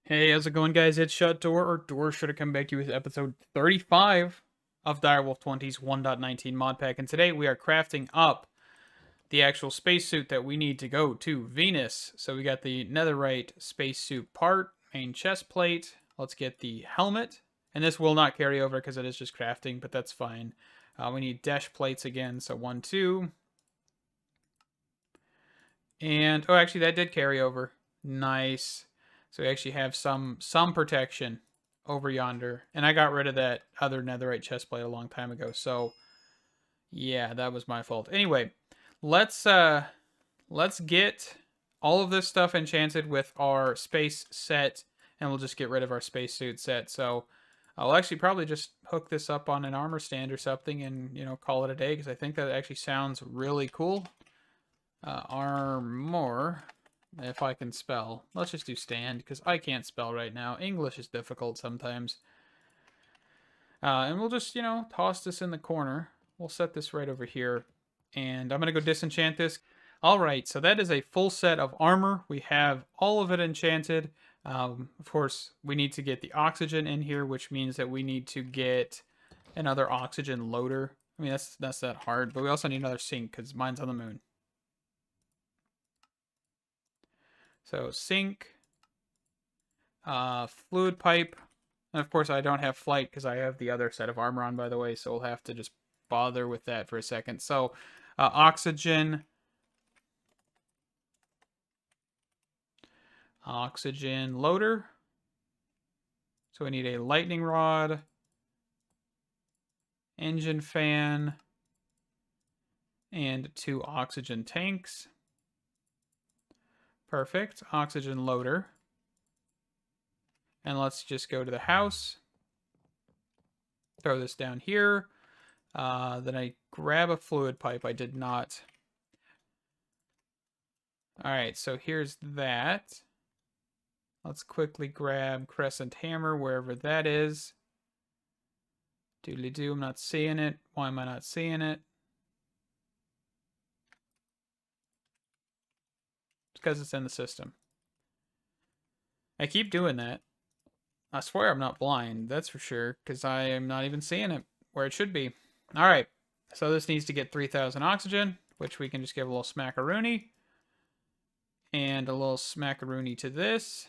Hey, how's it going, guys? It's Shut Door, or Door should have come back to you with episode 35 of Direwolf20's 1.19 mod pack, and today we are crafting up the actual spacesuit that we need to go to Venus. So we got the netherite spacesuit part, main chest plate. Let's get the helmet, and this will not carry over because it is just crafting, but that's fine. We need dash plates again, so 1, 2. And, oh, actually, that did carry over. Nice. So we actually have some protection over yonder. And I got rid of that other netherite chestplate a long time ago. So, yeah, that was my fault. Anyway, let's get all of this stuff enchanted with our space set, and we'll just get rid of our spacesuit set. So, I'll actually probably just hook this up on an armor stand or something and, call it a day, because I think that actually sounds really cool. Armor, if I can spell. Let's just do stand, because I can't spell right now. English is difficult sometimes. And we'll just, toss this in the corner. We'll set this right over here. And I'm going to go disenchant this. Alright, so that is a full set of armor. We have all of it enchanted. Of course, we need to get the oxygen in here, which means that we need to get another oxygen loader. I mean, that's that hard, but we also need another sink, because mine's on the moon. So sink, fluid pipe, and of course I don't have flight because I have the other set of armor on, by the way, so we'll have to just bother with that for a second. So oxygen loader. So we need a lightning rod, engine fan, and 2 oxygen tanks. Perfect. Oxygen loader. And let's just go to the house. Throw this down here. Then I grab a fluid pipe. I did not. Alright, so here's that. Let's quickly grab Crescent Hammer, wherever that is. Doodly-doo, I'm not seeing it. Why am I not seeing it? It's because it's in the system. I keep doing that. I swear I'm not blind, that's for sure, because I am not even seeing it where it should be. Alright, so this needs to get 3,000 oxygen, which we can just give a little smackaroony. And a little smackaroony to this.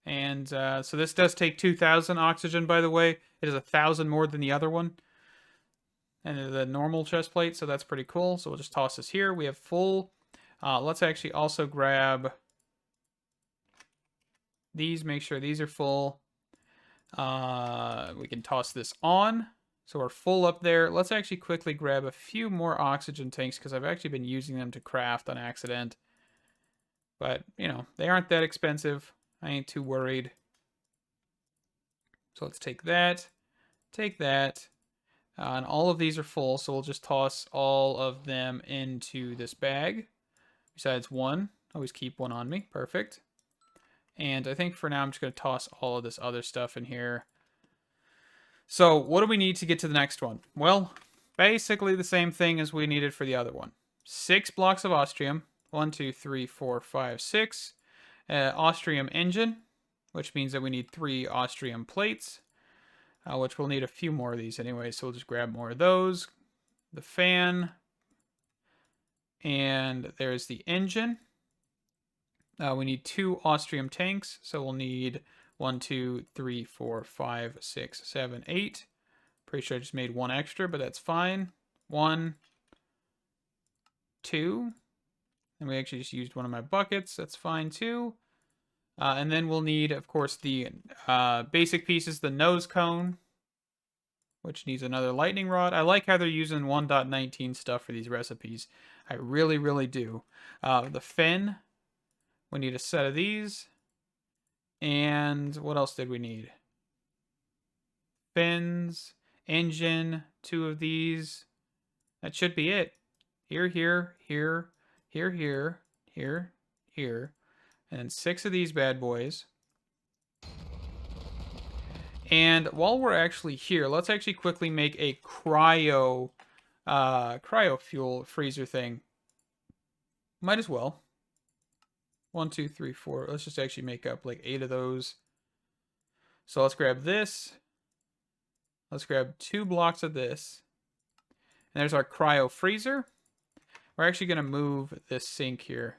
And so this does take 2,000 oxygen, by the way. It is 1,000 more than the other one. And the normal chest plate, so that's pretty cool. So we'll just toss this here. We have full. Let's actually also grab these, make sure these are full. We can toss this on. So we're full up there. Let's actually quickly grab a few more oxygen tanks, because I've actually been using them to craft on accident. But, they aren't that expensive. I ain't too worried. So let's take that, and all of these are full, so we'll just toss all of them into this bag. Besides one, always keep one on me, perfect. And I think for now I'm just going to toss all of this other stuff in here. So what do we need to get to the next one? Well, basically the same thing as we needed for the other one. 6 blocks of Austrium. 1, 2, 3, 4, 5, 6. Austrium engine, which means that we need 3 Austrium plates, which we'll need a few more of these anyway, so we'll just grab more of those. The fan, and there's the engine. We need 2 Austrium tanks, so we'll need 1, 2, 3, 4, 5, 6, 7, 8. Pretty sure I just made 1 extra, but that's fine. 1, 2. And we actually just used one of my buckets. That's fine too. And then we'll need, of course, the basic pieces, the nose cone, which needs another lightning rod. I like how they're using 1.19 stuff for these recipes. I really, really do. The fin, we need a set of these. And what else did we need? Fins, engine, 2 of these. That should be it. Here, here, here, here, here, here, here, and 6 of these bad boys. And while we're actually here, let's actually quickly make a cryo fuel freezer thing. Might as well. 1, 2, 3, 4. Let's just actually make up like 8 of those. So let's grab this. Let's grab 2 blocks of this. And there's our cryo freezer. We're actually going to move this sink here.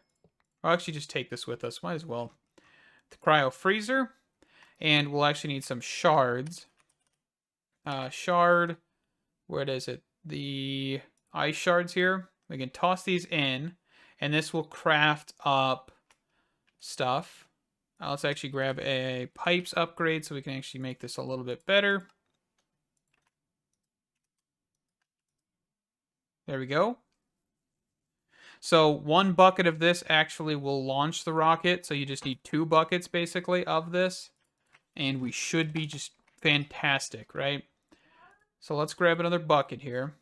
I'll actually just take this with us. Might as well. The cryo freezer. And we'll actually need some shards. Shard. What is it? The ice shards here. We can toss these in. And this will craft up stuff. Let's actually grab a pipes upgrade so we can actually make this a little bit better. There we go. So 1 bucket of this actually will launch the rocket. So you just need 2 buckets basically of this. And we should be just fantastic, right? So let's grab another bucket here.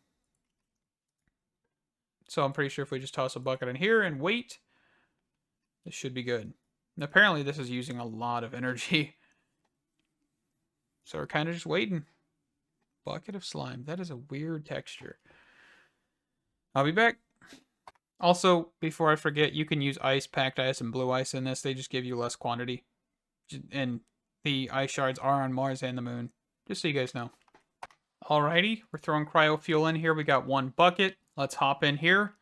So I'm pretty sure if we just toss a bucket in here and wait, this should be good. And apparently this is using a lot of energy. So we're kind of just waiting. Bucket of slime. That is a weird texture. I'll be back. Also, before I forget, you can use ice, packed ice, and blue ice in this. They just give you less quantity. And the ice shards are on Mars and the moon. Just so you guys know. Alrighty, we're throwing cryo fuel in here. We got 1 bucket. Let's hop in here.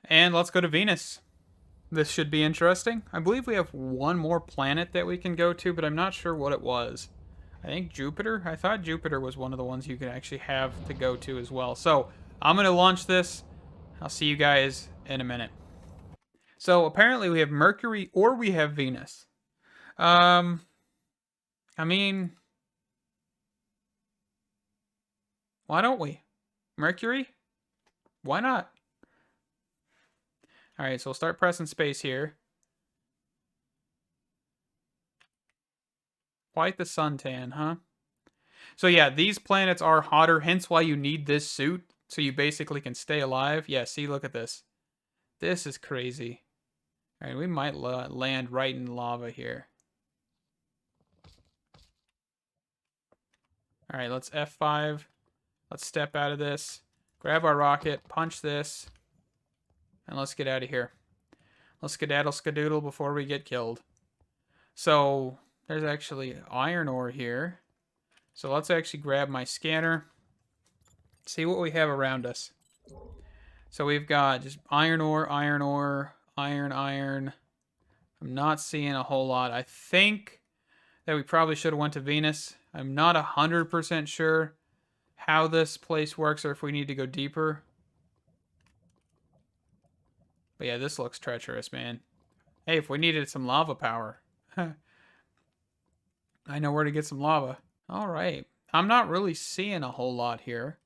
And let's go to Venus. This should be interesting. I believe we have 1 more planet that we can go to, but I'm not sure what it was. I think Jupiter? I thought Jupiter was one of the ones you could actually have to go to as well. So, I'm going to launch this. I'll see you guys in a minute. So, apparently we have Mercury or we have Venus. I mean, why don't we? Mercury? Why not? Alright, so we'll start pressing space here. Quite the suntan, huh? So yeah, these planets are hotter, hence why you need this suit. So you basically can stay alive. Yeah, see, look at this. This is crazy. Alright, we might land right in lava here. Alright, let's F5. Let's step out of this. Grab our rocket, punch this. And let's get out of here. Let's skedaddle skadoodle before we get killed. So, there's actually iron ore here. So let's actually grab my scanner. See what we have around us. So we've got just iron ore, iron, iron. I'm not seeing a whole lot. I think that we probably should have went to Venus. I'm not 100% sure how this place works or if we need to go deeper. But yeah, this looks treacherous, man. Hey, if we needed some lava power. I know where to get some lava. Alright. I'm not really seeing a whole lot here.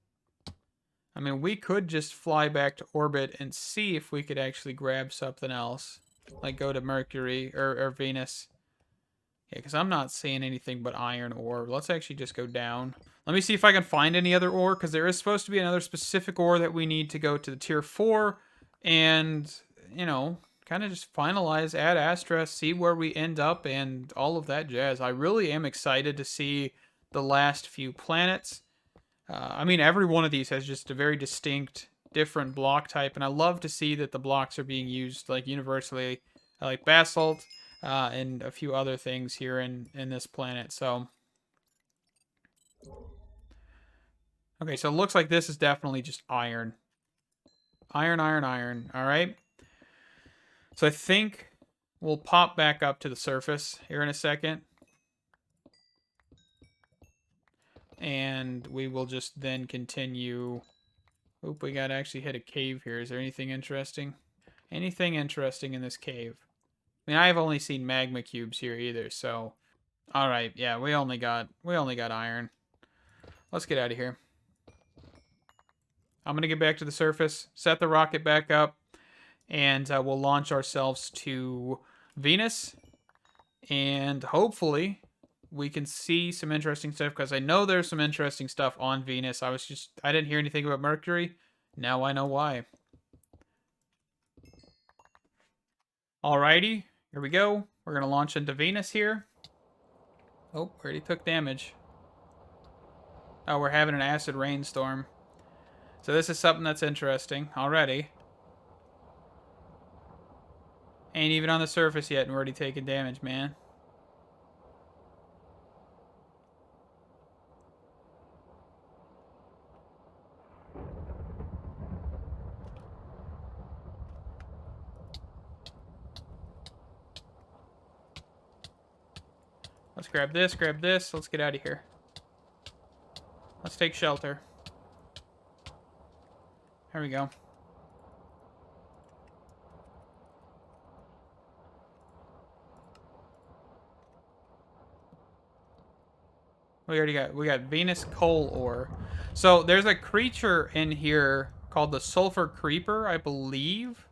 I mean, we could just fly back to orbit and see if we could actually grab something else. Like go to Mercury or Venus. Yeah, because I'm not seeing anything but iron ore. Let's actually just go down. Let me see if I can find any other ore, because there is supposed to be another specific ore that we need to go to the tier 4. And, you know, kind of just finalize Ad Astra, see where we end up, and all of that jazz. I really am excited to see the last few planets. I mean, every one of these has just a very distinct, different block type, and I love to see that the blocks are being used like universally, like basalt, and a few other things here in this planet. So, okay, so it looks like this is definitely just iron. Iron. All right. So I think we'll pop back up to the surface here in a second. And we will just then continue. Oop, we gotta actually hit a cave here. Is there anything interesting? Anything interesting in this cave? I mean, I've only seen magma cubes here either, so. Alright, yeah, we only got iron. Let's get out of here. I'm gonna get back to the surface, set the rocket back up, and we'll launch ourselves to Venus. And hopefully we can see some interesting stuff, because I know there's some interesting stuff on Venus. I didn't hear anything about Mercury. Now I know why. Alrighty, here we go. We're going to launch into Venus here. Oh, already took damage. Oh, we're having an acid rainstorm. So this is something that's interesting already. Ain't even on the surface yet and we're already taking damage, man. Let's grab this, grab this. Let's get out of here. Let's take shelter. There we go. We got Venus coal ore. So there's a creature in here called the Sulfur Creeper, I believe.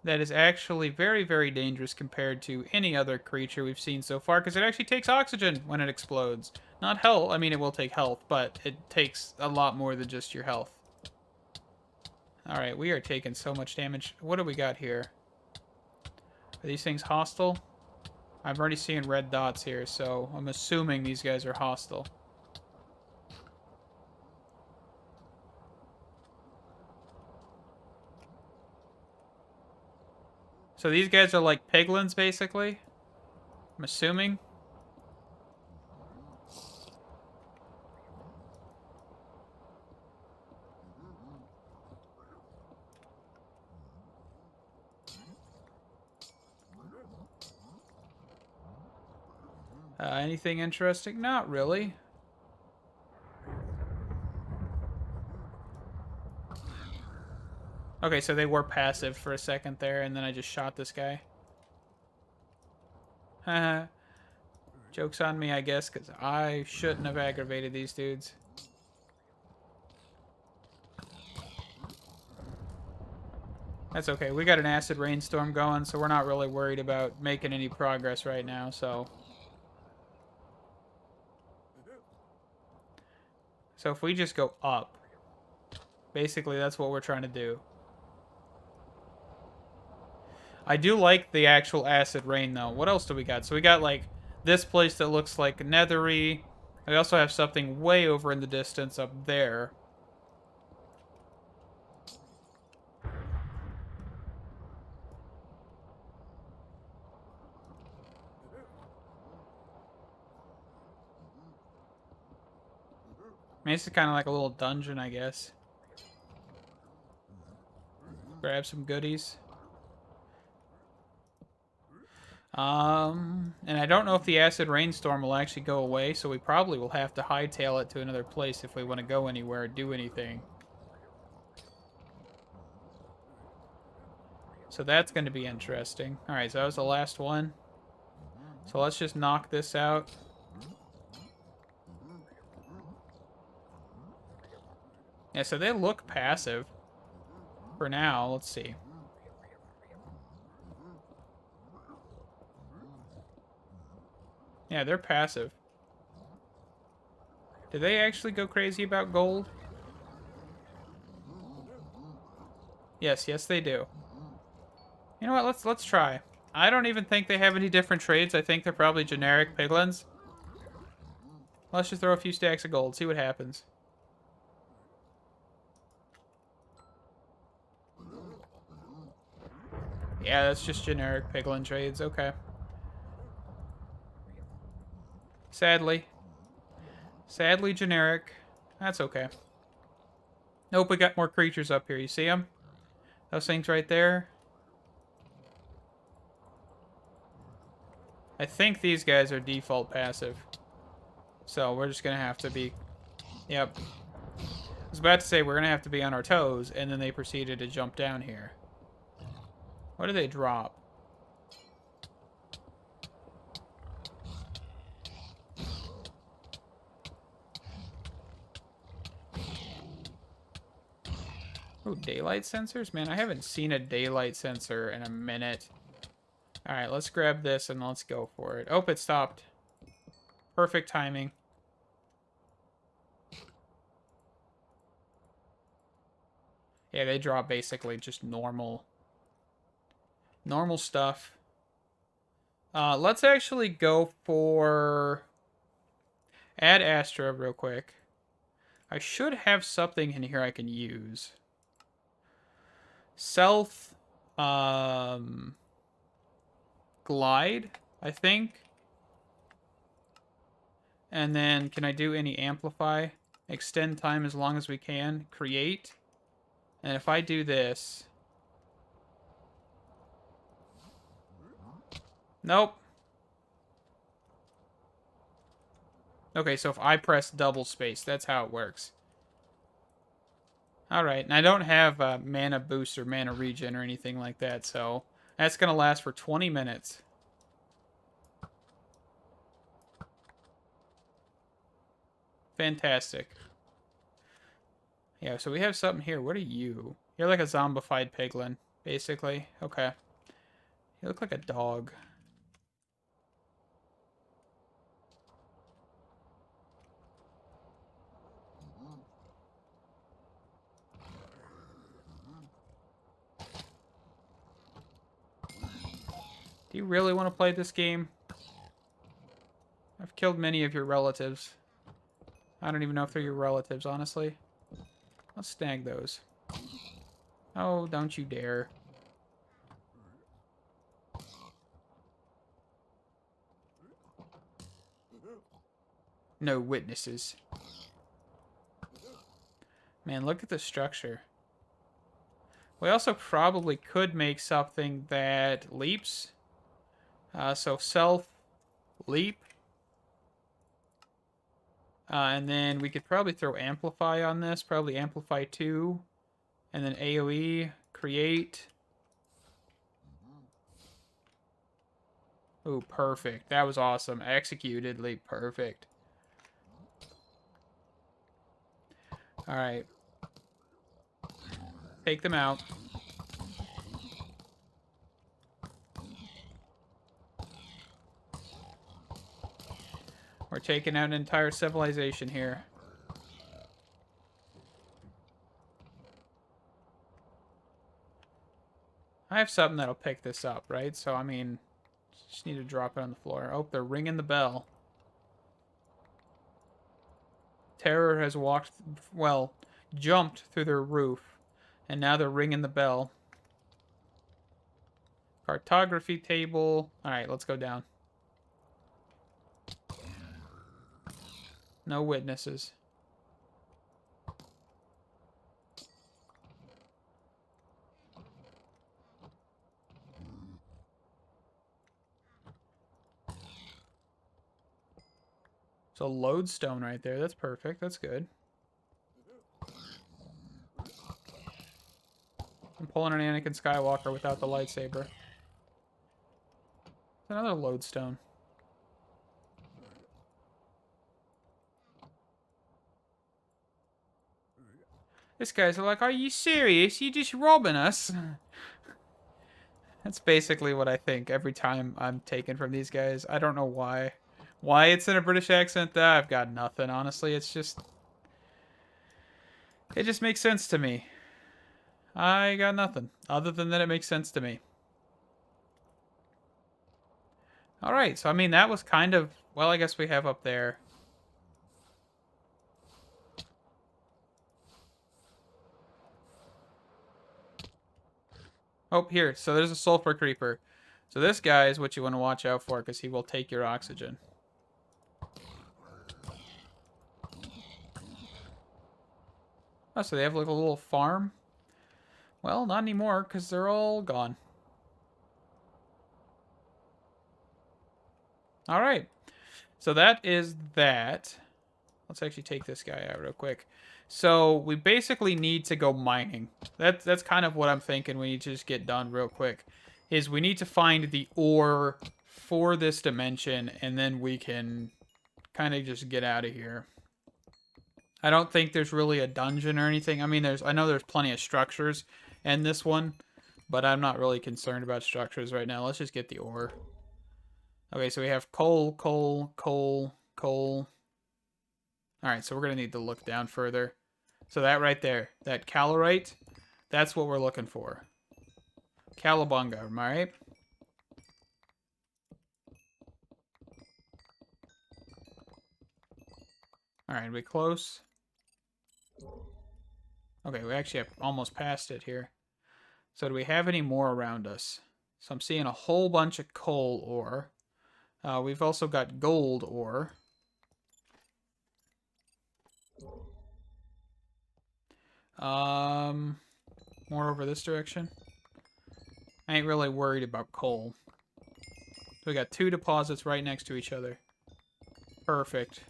That is actually very, very dangerous compared to any other creature we've seen so far, because it actually takes oxygen when it explodes. Not health. I mean, it will take health, but it takes a lot more than just your health. Alright, we are taking so much damage. What do we got here? Are these things hostile? I'm already seeing red dots here, so I'm assuming these guys are hostile. So these guys are like piglins, basically? I'm assuming. Anything interesting? Not really. Okay, so they were passive for a second there, and then I just shot this guy. Haha. Joke's on me, I guess, because I shouldn't have aggravated these dudes. That's okay. We got an acid rainstorm going, so we're not really worried about making any progress right now, so... So if we just go up, basically that's what we're trying to do. I do like the actual acid rain, though. What else do we got? So we got, like, this place that looks like nethery. We also have something way over in the distance up there. I mean, this is kind of like a little dungeon, I guess. Grab some goodies. And I don't know if the acid rainstorm will actually go away, so we probably will have to hightail it to another place if we want to go anywhere or do anything. So that's going to be interesting. Alright, so that was the last one. So let's just knock this out. Yeah, so they look passive. For now, let's see. Yeah, they're passive. Do they actually go crazy about gold? Yes, yes they do. You know what, let's try. I don't even think they have any different trades. I think they're probably generic piglins. Let's just throw a few stacks of gold, see what happens. Yeah, that's just generic piglin trades, okay. Sadly. Sadly generic. That's okay. Nope, we got more creatures up here. You see them? Those things right there. I think these guys are default passive. So we're just going to have to be... Yep. I was about to say we're going to have to be on our toes, and then they proceeded to jump down here. What do they drop? Oh, daylight sensors? Man, I haven't seen a daylight sensor in a minute. Alright, let's grab this and let's go for it. Oh, it stopped. Perfect timing. Yeah, they drop basically just normal stuff. Let's actually go for Ad Astra real quick. I should have something in here I can use. Stealth, glide, I think. And then can I do any amplify? Extend time as long as we can. Create. And if I do this... Nope. Okay, so if I press double space, that's how it works. Alright, and I don't have mana boost or mana regen or anything like that, so that's going to last for 20 minutes. Fantastic. Yeah, so we have something here. What are you? You're like a zombified piglin, basically. Okay. You look like a dog. Do you really want to play this game? I've killed many of your relatives. I don't even know if they're your relatives, honestly. Let's snag those. Oh, don't you dare. No witnesses. Man, look at the structure. We also probably could make something that leaps. So self, leap. And then we could probably throw amplify on this. Probably amplify 2. And then AoE, create. Ooh, perfect. That was awesome. Executed, leap, perfect. Alright. Take them out. We're taking out an entire civilization here. I have something that'll pick this up, right? So, I mean, just need to drop it on the floor. Oh, they're ringing the bell. Terror has walked, well, jumped through their roof. And now they're ringing the bell. Cartography table. Alright, let's go down. No witnesses. So lodestone right there. That's perfect. That's good. I'm pulling an Anakin Skywalker without the lightsaber. It's another lodestone. This guy's like, are you serious? You just robbing us? That's basically what I think every time I'm taken from these guys. I don't know why. Why it's in a British accent, though, I've got nothing. Honestly, it's just... It just makes sense to me. I got nothing. Other than that, it makes sense to me. Alright, so I mean, that was kind of... Well, I guess we have up there... Oh, here. So there's a sulfur creeper. So this guy is what you want to watch out for, because he will take your oxygen. Oh, so they have like a little farm? Well, not anymore, because they're all gone. Alright. So that is that. Let's actually take this guy out real quick. So we basically need to go mining. That's kind of what I'm thinking we need to just get done real quick. Is we need to find the ore for this dimension, and then we can kind of just get out of here. I don't think there's really a dungeon or anything. I mean, I know there's plenty of structures in this one, but I'm not really concerned about structures right now. Let's just get the ore. Okay, so we have coal, coal, coal, coal. Alright, so we're going to need to look down further. So that right there, that calorite, that's what we're looking for. Calabunga, am I right? Alright, we close? Okay, we actually have almost passed it here. So do we have any more around us? So I'm seeing a whole bunch of coal ore. We've also got gold ore. More over this direction. I ain't really worried about coal. So we got 2 deposits right next to each other. Perfect.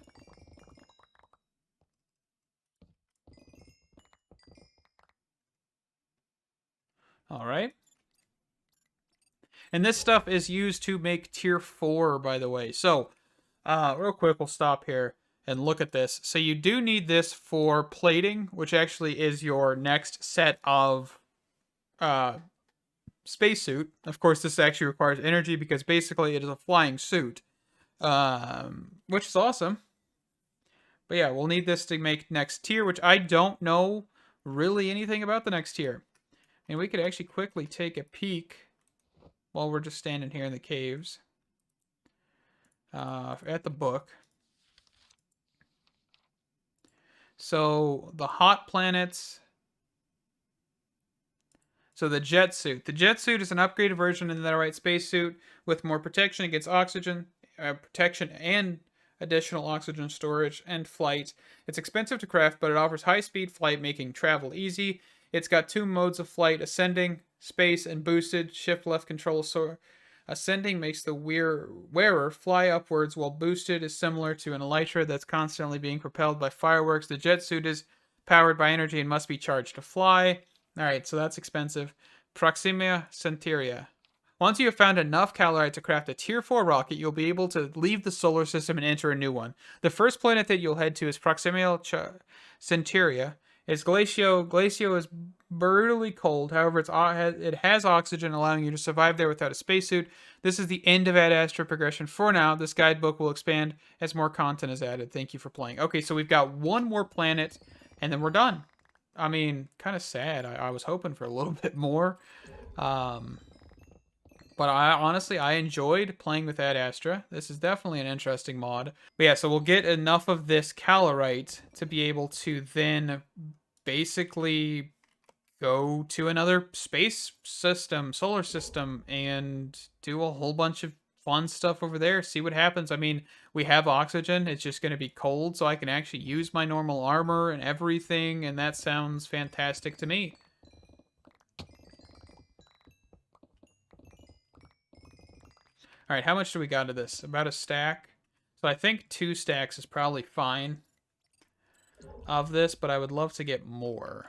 All right. And this stuff is used to make tier 4, by the way. So, real quick, we'll stop here and look at this. So you do need this for plating, which actually is your next set of spacesuit. Of course, this actually requires energy because basically it is a flying suit, which is awesome. But yeah, we'll need this to make next tier, which I don't know really anything about the next tier. And we could actually quickly take a peek while we're just standing here in the caves at the book. So the hot planets. So the jet suit. The jet suit is an upgraded version of the netherite spacesuit with more protection against oxygen, protection and additional oxygen storage and flight. It's expensive to craft, but it offers high-speed flight, making travel easy. It's got 2 modes of flight: ascending, space, and boosted. Shift left control. So ascending makes the wearer fly upwards, while boosted is similar to an elytra that's constantly being propelled by fireworks. The jet suit is powered by energy and must be charged to fly. Alright, so that's expensive. Proxima Centauri. Once you have found enough calorite to craft a tier 4 rocket, you'll be able to leave the solar system and enter a new one. The first planet that you'll head to is Proxima Centauri. It's glacial. Glacial is brutally cold. However, it has oxygen, allowing you to survive there without a spacesuit. This is the end of Ad Astra progression for now. This guidebook will expand as more content is added. Thank you for playing. Okay, so we've got one more planet, and then we're done. I mean, kind of sad. I was hoping for a little bit more. But I enjoyed playing with Ad Astra. This is definitely an interesting mod. But yeah, so we'll get enough of this calorite to be able to then basically go to another space system, solar system, and do a whole bunch of fun stuff over there. See what happens. I mean, we have oxygen. It's just going to be cold, so I can actually use my normal armor and everything, and that sounds fantastic to me. All right, how much do we got of this? About a stack. So I think 2 stacks is probably fine of this, but I would love to get more.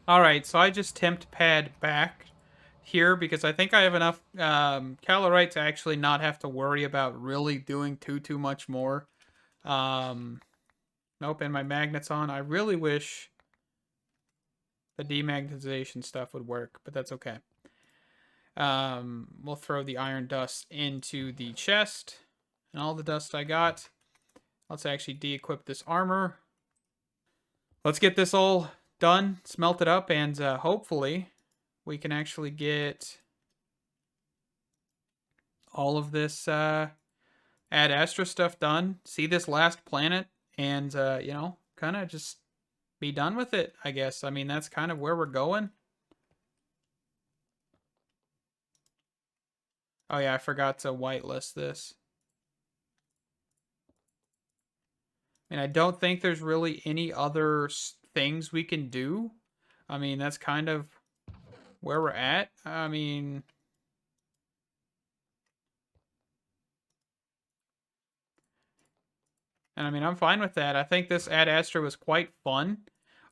All right, so I just tempt pad back here because I think I have enough calorite to actually not have to worry about really doing too much more. Nope, and my magnet's on. I really wish the demagnetization stuff would work, but that's okay. We'll throw the iron dust into the chest. And all the dust I got. Let's actually de-equip this armor. Let's get this all done, smelt it up, and hopefully we can actually get all of this Ad Astra stuff done. See this last planet and, you know, kind of just be done with it, I guess. I mean, that's kind of where we're going. Oh yeah, I forgot to whitelist this. And I don't think there's really any other things we can do. I mean, that's kind of where we're at. I mean, and I mean, I'm fine with that. I think this Ad Astra was quite fun.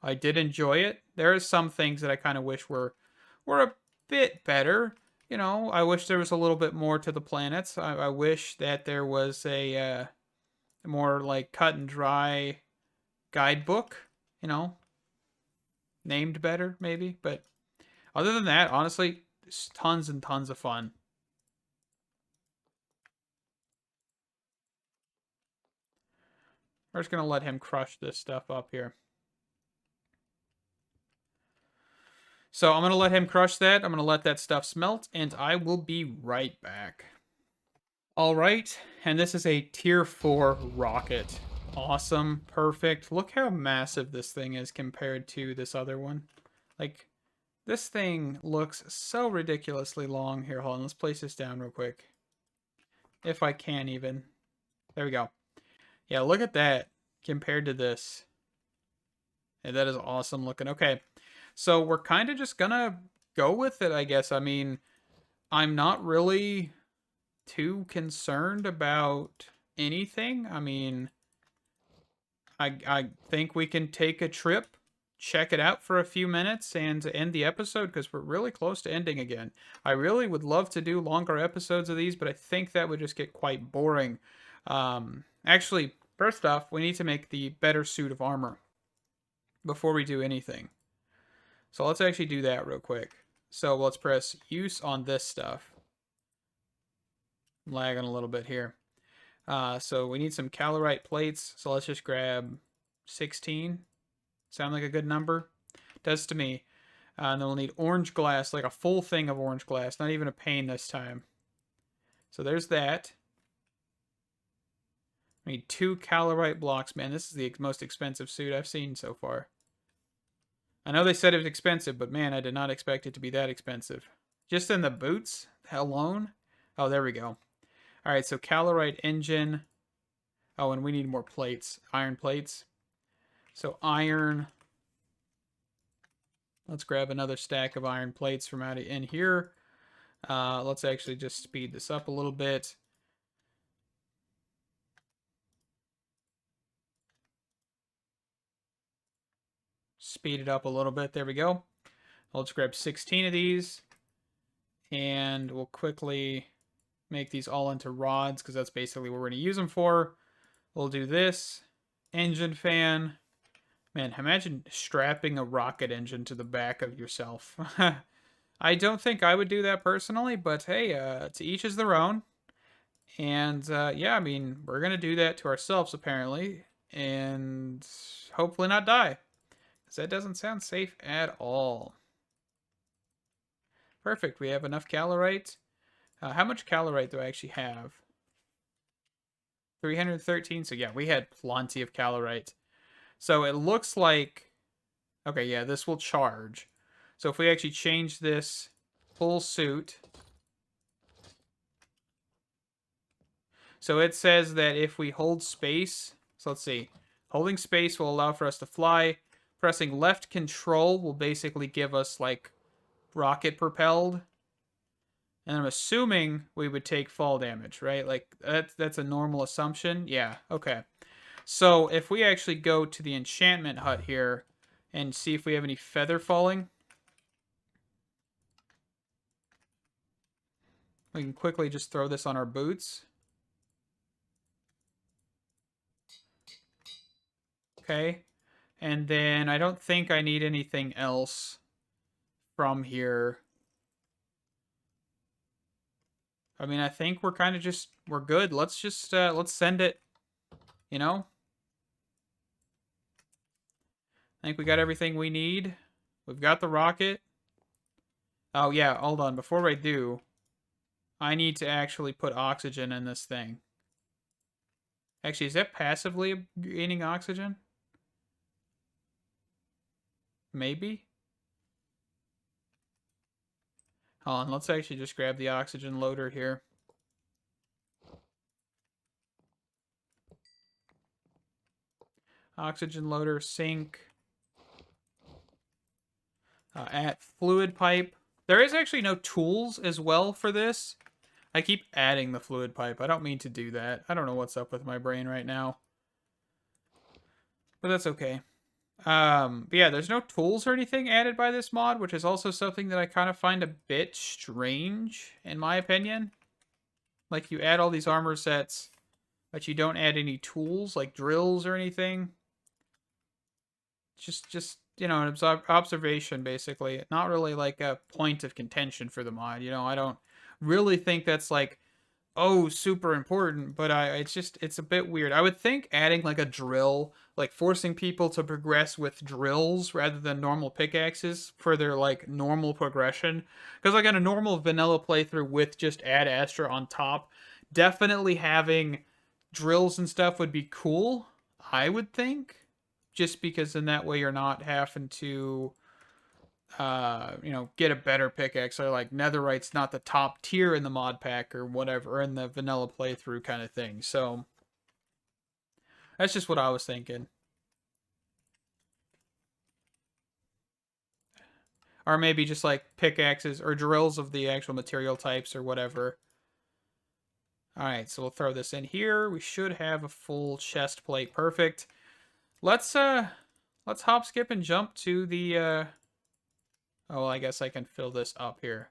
I did enjoy it. There are some things that I kind of wish were a bit better. You know, I wish there was a little bit more to the planets. I wish that there was a more like cut and dry guidebook, you know, named better maybe. But other than that, honestly, it's tons and tons of fun. We're just going to let him crush this stuff up here. So I'm going to let him crush that. I'm going to let that stuff smelt, and I will be right back. All right, and this is a tier 4 rocket. Awesome, perfect. Look how massive this thing is compared to this other one. Like, This thing looks so ridiculously long. Here, hold on. Let's place this down real quick. If I can even. There we go. Yeah, look at that compared to this. Yeah, that is awesome looking. Okay, so we're kind of just gonna go with it, I guess. I mean, I'm not really too concerned about anything. I mean, I think we can take a trip, check it out for a few minutes, and end the episode because we're really close to ending again. I really would love to do longer episodes of these, but I think that would just get quite boring. Actually, first off, we need to make the better suit of armor before we do anything. So let's actually do that real quick. So let's press use on this stuff. I'm lagging a little bit here. So we need some calorite plates. So let's just grab 16. Sound like a good number? Does to me. And then we'll need orange glass, like a full thing of orange glass. Not even a pane this time. So there's that. We need 2 calorite blocks. Man, this is the most expensive suit I've seen so far. I know they said it was expensive, but man, I did not expect it to be that expensive. Just in the boots alone? Oh, there we go. All right, so calorite engine. Oh, and we need more plates. Iron plates. So iron. Let's grab another stack of iron plates from out in here. Let's actually just speed this up a little bit. Speed it up a little bit. There we go. Let's grab 16 of these. And we'll quickly make these all into rods because that's basically what we're going to use them for. We'll do this. Engine fan. Man, imagine strapping a rocket engine to the back of yourself. I don't think I would do that personally, but hey, to each is their own. And yeah, I mean, we're going to do that to ourselves apparently. And hopefully not die. Because that doesn't sound safe at all. Perfect, we have enough calorite. How much calorite do I actually have? 313, so yeah, we had plenty of calorite. So it looks like, okay, yeah, this will charge. So if we actually change this full suit, so it says that if we hold space, so let's see, holding space will allow for us to fly. Pressing left control will basically give us like rocket propelled. And I'm assuming we would take fall damage, right? Like that's a normal assumption. Yeah, okay. So if we actually go to the enchantment hut here and see if we have any feather falling, we can quickly just throw this on our boots. Okay. And then I don't think I need anything else from here. I mean, I think we're kind of just, we're good. Let's just, let's send it, you know? I think we got everything we need. We've got the rocket. Oh, yeah, hold on. Before I do, I need to actually put oxygen in this thing. Actually, is that passively gaining oxygen? Maybe? Hold on, let's actually just grab the oxygen loader here. Oxygen loader, sink. At fluid pipe. There is actually no tools as well for this. I keep adding the fluid pipe. I don't mean to do that. I don't know what's up with my brain right now. But that's okay. But yeah, there's no tools or anything added by this mod, which is also something that I kind of find a bit strange, in my opinion. Like, you add all these armor sets, but you don't add any tools, like drills or anything. Just you know, an observation, basically. Not really like a point of contention for the mod. You know, I don't really think that's like, oh, super important, but it's a bit weird. I would think adding like a drill, like forcing people to progress with drills rather than normal pickaxes for their like normal progression. Because like in a normal vanilla playthrough with just Ad Astra on top, definitely having drills and stuff would be cool, I would think. Just because in that way you're not having to you know, get a better pickaxe, or like netherite's not the top tier in the mod pack or whatever, in the vanilla playthrough kind of thing. So that's just what I was thinking. Or maybe just like pickaxes or drills of the actual material types or whatever. Alright, so we'll throw this in here. We should have a full chest plate. Perfect. Let's hop, skip, and jump to the oh, well, I guess I can fill this up here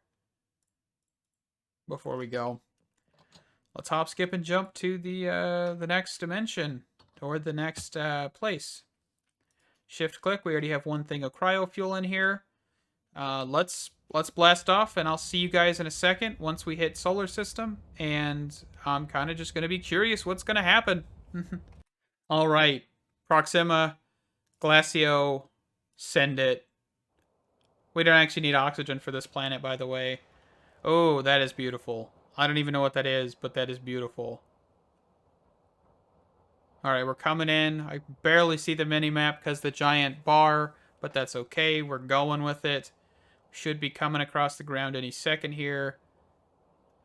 before we go. Let's hop, skip, and jump to the next dimension, or the next place. Shift click. We already have one thing of cryo fuel in here. Let's blast off, and I'll see you guys in a second once we hit solar system. And I'm kind of just gonna be curious what's gonna happen. All right, Proxima, Glacio, send it. We don't actually need oxygen for this planet, by the way. Oh, that is beautiful. I don't even know what that is, but that is beautiful. Alright, we're coming in. I barely see the mini-map because the giant bar, but that's okay. We're going with it. Should be coming across the ground any second here.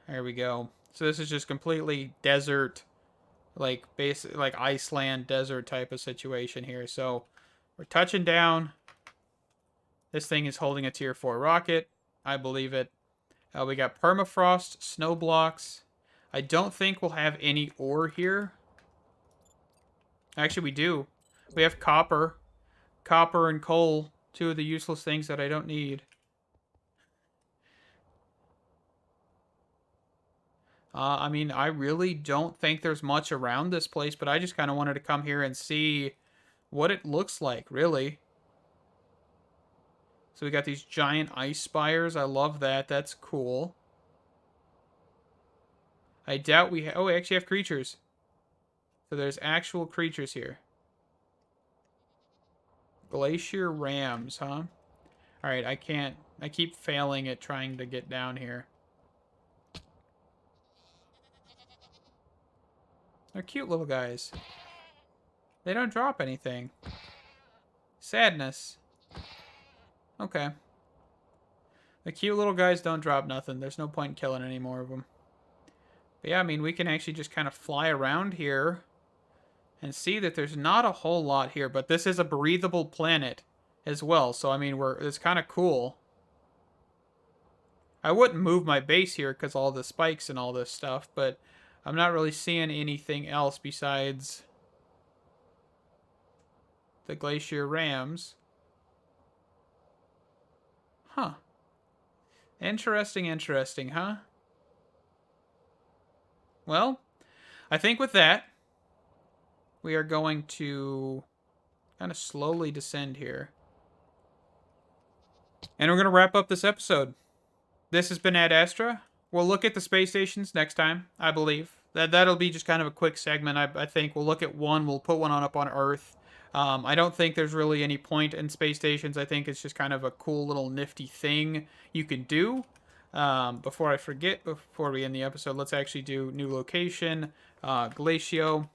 There we go. So this is just completely desert, like like Iceland desert type of situation here. So we're touching down. This thing is holding a tier 4 rocket. I believe it. We got permafrost, snow blocks. I don't think we'll have any ore here. Actually, we do. We have copper. Copper and coal. Two of the useless things that I don't need. I mean, I really don't think there's much around this place, but I just kind of wanted to come here and see what it looks like, really. So we got these giant ice spires. I love that. That's cool. I doubt we... Oh, we actually have creatures. So there's actual creatures here. Glacier rams, huh? Alright, I can't... I keep failing at trying to get down here. They're cute little guys. They don't drop anything. Sadness. Okay. The cute little guys don't drop nothing. There's no point in killing any more of them. But yeah, I mean, we can actually just kind of fly around here and see that there's not a whole lot here. But this is a breathable planet as well. So, I mean, it's kind of cool. I wouldn't move my base here because all the spikes and all this stuff. But I'm not really seeing anything else besides the glacier rams. Huh. Interesting, interesting, huh? Well, I think with that, we are going to kind of slowly descend here. And we're going to wrap up this episode. This has been Ad Astra. We'll look at the space stations next time, I believe. That'll be just kind of a quick segment. I think we'll look at one. We'll put one up on Earth. I don't think there's really any point in space stations. I think it's just kind of a cool little nifty thing you can do. Before I forget, before we end the episode, let's actually do new location, Glacio,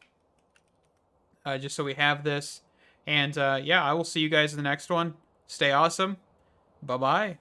just so we have this. And yeah, I will see you guys in the next one. Stay awesome. Bye-bye.